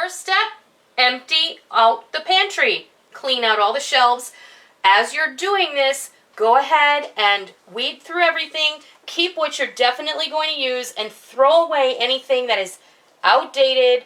First step, empty out the pantry. Clean out all the shelves. As you're doing this, go ahead and weed through everything. Keep what you're definitely going to use and throw away anything that is outdated,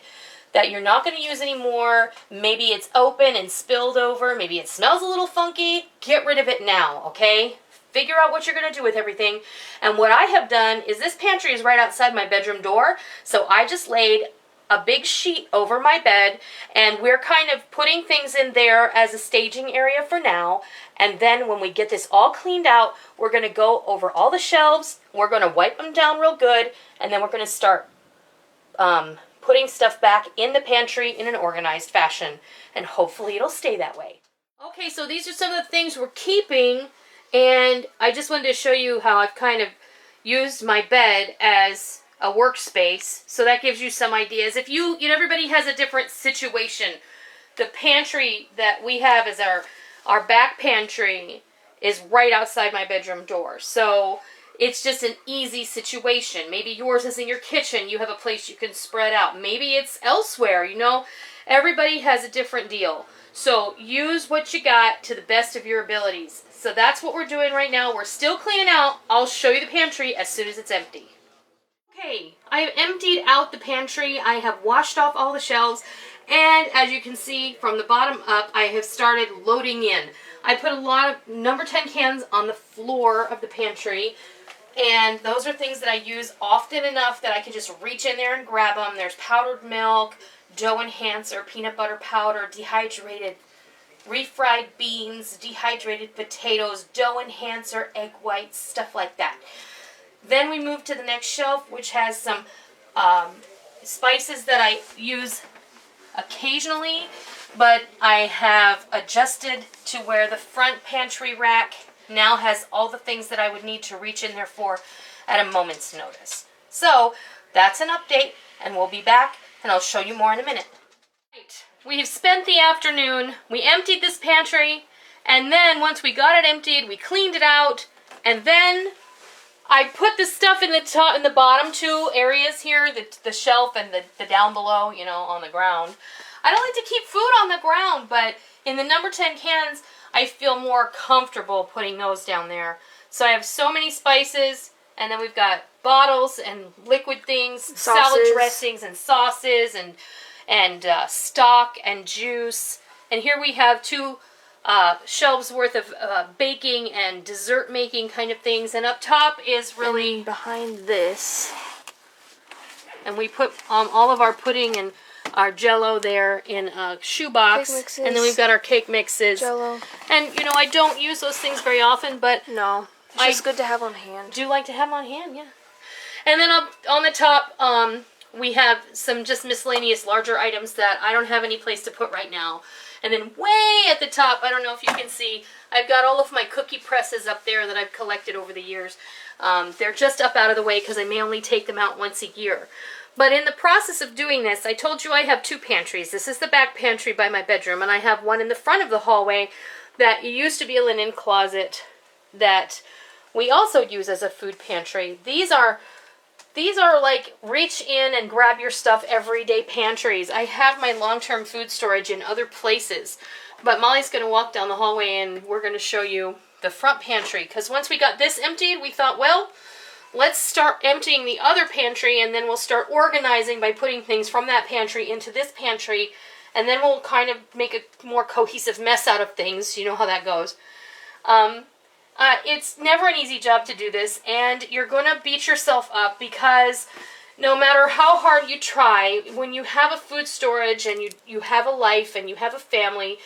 that you're not going to use anymore. Maybe it's open and spilled over. Maybe it smells a little funky. Get rid of it now, okay? Figure out what you're going to do with everything. And what I have done is this pantry is right outside my bedroom door, so I just laid a big sheet over my bed, and we're kind of putting things in there as a staging area for now. And then when we get this all cleaned out, we're going to go over all the shelves, we're going to wipe them down real good, and then we're going to start putting stuff back in the pantry in an organized fashion, and hopefully it'll stay that way. Okay, so these are some of the things we're keeping, and I just wanted to show you how I've kind of used my bed as a workspace, so that gives you some ideas. If you know, everybody has a different situation. The pantry that we have is our back pantry is right outside my bedroom door, so it's just an easy situation. Maybe yours is in your kitchen. You have a place you can spread out. Maybe it's elsewhere, you know. Everybody has a different deal. So use what you got to the best of your abilities. So that's what we're doing right now. We're still cleaning out. I'll show you the pantry as soon as it's empty. Okay, I have emptied out the pantry. I have washed off all the shelves. And as you can see from the bottom up, I have started loading in. I put a lot of number 10 cans on the floor of the pantry. And those are things that I use often enough that I can just reach in there and grab them. There's powdered milk, dough enhancer, peanut butter powder, dehydrated refried beans, dehydrated potatoes, dough enhancer, egg whites, stuff like that. Then we move to the next shelf, which has some spices that I use occasionally, but I have adjusted to where the front pantry rack now has all the things that I would need to reach in there for at a moment's notice. So that's an update, and we'll be back, and I'll show you more in a minute. Right. We've spent the afternoon, we emptied this pantry, and then once we got it emptied, we cleaned it out, and then I put the stuff in the top, in the bottom two areas here, the shelf and the down below, you know, on the ground. I don't like to keep food on the ground, but in the number 10 cans, I feel more comfortable putting those down there. So I have so many spices, and then we've got bottles and liquid things, salad dressings and sauces and stock and juice. And here we have two shelves worth of baking and dessert making kind of things, and up top is really behind this, and we put all of our pudding and our jello there in a shoebox, and then we've got our cake mixes, jello, and you know, I don't use those things very often, but no, it's just good to have on hand. Do like to have them on hand, yeah. And then up on the top we have some just miscellaneous larger items that I don't have any place to put right now. And then way at the top, I don't know if you can see, I've got all of my cookie presses up there that I've collected over the years. They're just up out of the way because I may only take them out once a year. But in the process of doing this, I told you I have two pantries. This is the back pantry by my bedroom, and I have one in the front of the hallway that used to be a linen closet that we also use as a food pantry. These are like reach in and grab your stuff everyday pantries. I have my long-term food storage in other places, but Molly's going to walk down the hallway and we're going to show you the front pantry, because once we got this emptied, we thought, well, let's start emptying the other pantry, and then we'll start organizing by putting things from that pantry into this pantry, and then we'll kind of make a more cohesive mess out of things. You know how that goes. It's never an easy job to do this, and you're going to beat yourself up, because no matter how hard you try, when you have a food storage and you have a life and you have a family,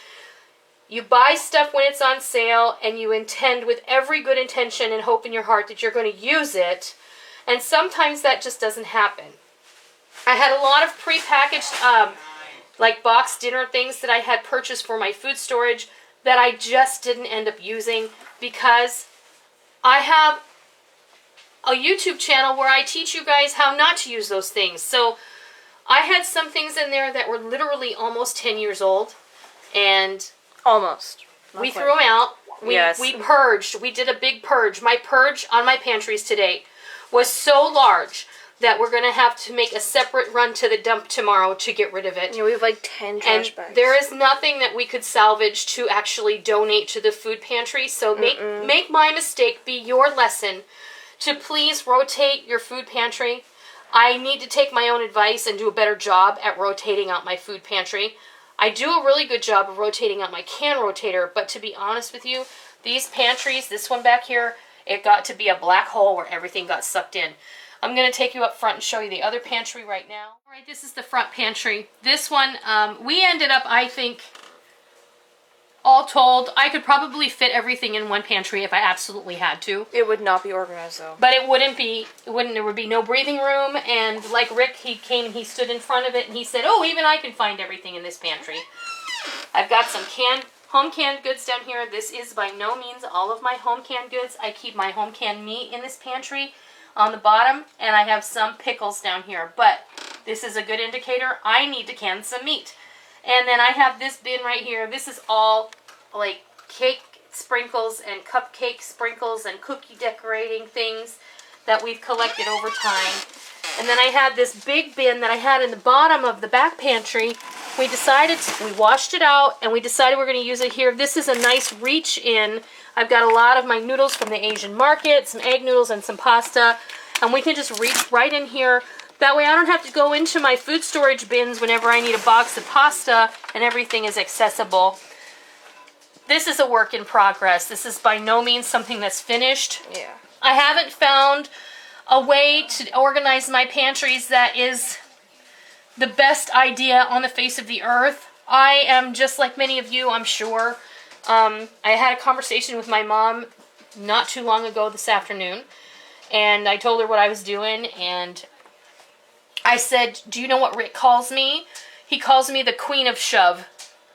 you buy stuff when it's on sale, and you intend with every good intention and hope in your heart that you're going to use it, and sometimes that just doesn't happen. I had a lot of prepackaged, like box dinner things that I had purchased for my food storage that I just didn't end up using, because I have a YouTube channel where I teach you guys how not to use those things. So I had some things in there that were literally almost 10 years old, and almost. We threw them out. We purged. We did a big purge. My purge on my pantries today was so large that we're going to have to make a separate run to the dump tomorrow to get rid of it. Yeah, we have like 10 trash bags. There is nothing that we could salvage to actually donate to the food pantry. So make my mistake be your lesson to please rotate your food pantry. I need to take my own advice and do a better job at rotating out my food pantry. I do a really good job of rotating out my can rotator, but to be honest with you, these pantries, this one back here, it got to be a black hole where everything got sucked in. I'm going to take you up front and show you the other pantry right now. All right, this is the front pantry. This one, we ended up, I think, all told, I could probably fit everything in one pantry if I absolutely had to. It would not be organized though. But there would be no breathing room, and like Rick, he came and he stood in front of it and he said, oh, even I can find everything in this pantry. I've got some home canned goods down here. This is by no means all of my home canned goods. I keep my home canned meat in this pantry on the bottom, and I have some pickles down here, but this is a good indicator I need to can some meat. And then I have this bin right here. This is all like cake sprinkles and cupcake sprinkles and cookie decorating things that we've collected over time. And then I had this big bin that I had in the bottom of the back pantry. We washed it out and we decided we're going to use it here. This is a nice reach in. I've got a lot of my noodles from the Asian market, some egg noodles and some pasta, and we can just reach right in here. That way I don't have to go into my food storage bins whenever I need a box of pasta, and everything is accessible. This is a work in progress. This is by no means something that's finished. Yeah. I haven't found a way to organize my pantries that is the best idea on the face of the earth. I am just like many of you, I'm sure. I had a conversation with my mom not too long ago this afternoon, and I told her what I was doing, and I said, do you know what Rick calls me? He calls me the Queen of Shove.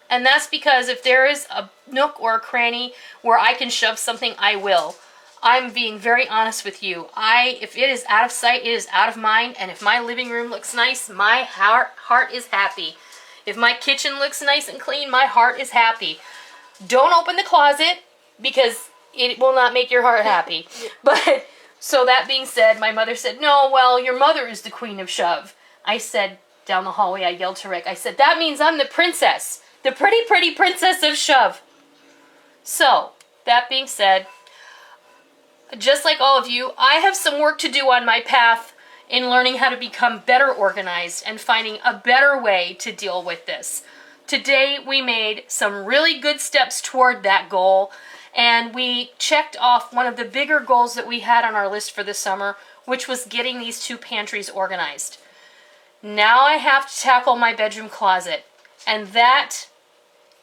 And that's because if there is a nook or a cranny where I can shove something, I will. I'm being very honest with you. If it is out of sight, it is out of mind. And if my living room looks nice, my heart is happy. If my kitchen looks nice and clean, my heart is happy. Don't open the closet because it will not make your heart happy. But so that being said, my mother said, no, well, your mother is the Queen of Shove. I said, down the hallway, I yelled to Rick, I said, that means I'm the princess. The pretty, pretty princess of Shove. So, that being said, just like all of you, I have some work to do on my path in learning how to become better organized and finding a better way to deal with this. Today, we made some really good steps toward that goal, and we checked off one of the bigger goals that we had on our list for the summer, which was getting these two pantries organized. Now I have to tackle my bedroom closet, and that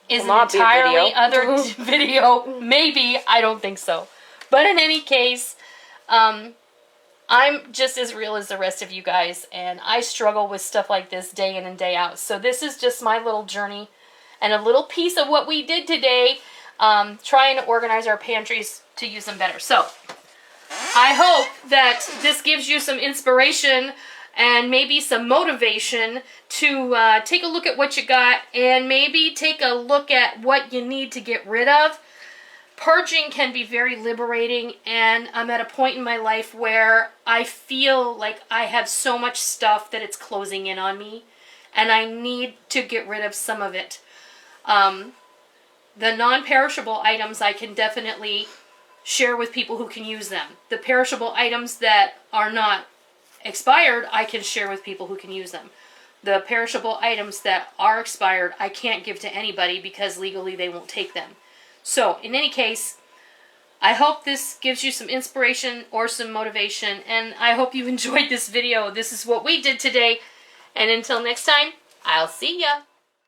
is an entirely other video. Maybe, I don't think so. But in any case, I'm just as real as the rest of you guys, and I struggle with stuff like this day in and day out. So this is just my little journey and a little piece of what we did today, trying to organize our pantries to use them better. So I hope that this gives you some inspiration and maybe some motivation to take a look at what you got and maybe take a look at what you need to get rid of. Purging can be very liberating, and I'm at a point in my life where I feel like I have so much stuff that it's closing in on me, and I need to get rid of some of it. The non-perishable items I can definitely share with people who can use them. The perishable items that are not expired, I can share with people who can use them. The perishable items that are expired, I can't give to anybody because legally they won't take them. So, in any case, I hope this gives you some inspiration or some motivation, and I hope you enjoyed this video. This is what we did today, and until next time, I'll see ya!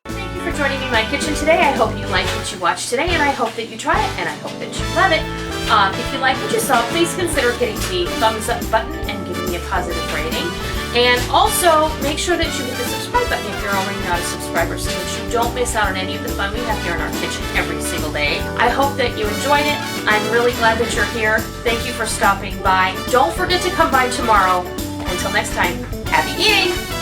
Thank you for joining me in my kitchen today. I hope you liked what you watched today, and I hope that you try it, and I hope that you love it. If you like what you saw, please consider hitting the thumbs up button and giving me a positive rating. And also, make sure that you hit the subscribe button if you're already not a subscriber so that you don't miss out on any of the fun we have here in our kitchen every single day. I hope that you enjoyed it. I'm really glad that you're here. Thank you for stopping by. Don't forget to come by tomorrow. Until next time, happy eating!